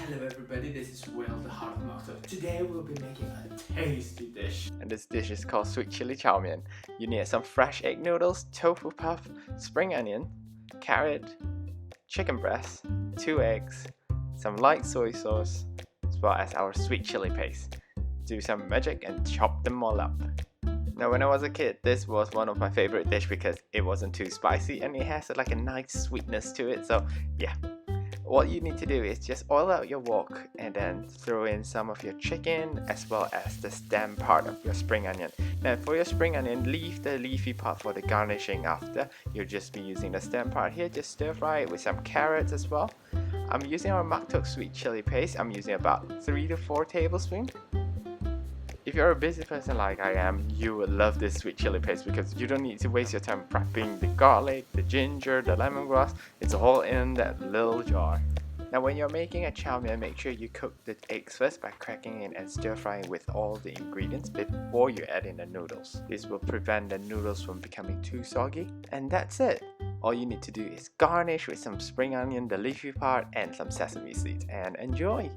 Hello everybody, this is Will, the heart of Mak Tok. Today we'll be making a tasty dish. And this dish is called sweet chili chow mein. You need some fresh egg noodles, tofu puff, spring onion, carrot, chicken breast, 2 eggs, some light soy sauce, as well as our sweet chili paste. Do some magic and chop them all up. Now when I was a kid, this was one of my favorite dishes because it wasn't too spicy and it has like a nice sweetness to it, so yeah. What you need to do is just oil out your wok and then throw in some of your chicken as well as the stem part of your spring onion. Now for your spring onion, leave the leafy part for the garnishing after. You'll just be using the stem part here. Just stir fry it with some carrots as well. I'm using our Mak Tok sweet chili paste. I'm using about 3 to 4 tablespoons. If you're a busy person like I am, you will love this sweet chili paste because you don't need to waste your time prepping the garlic, the ginger, the lemongrass. It's all in that little jar. Now when you're making a chow mein, make sure you cook the eggs first by cracking it and stir frying with all the ingredients before you add in the noodles. This will prevent the noodles from becoming too soggy. And that's it. All you need to do is garnish with some spring onion, the leafy part, and some sesame seeds, and enjoy!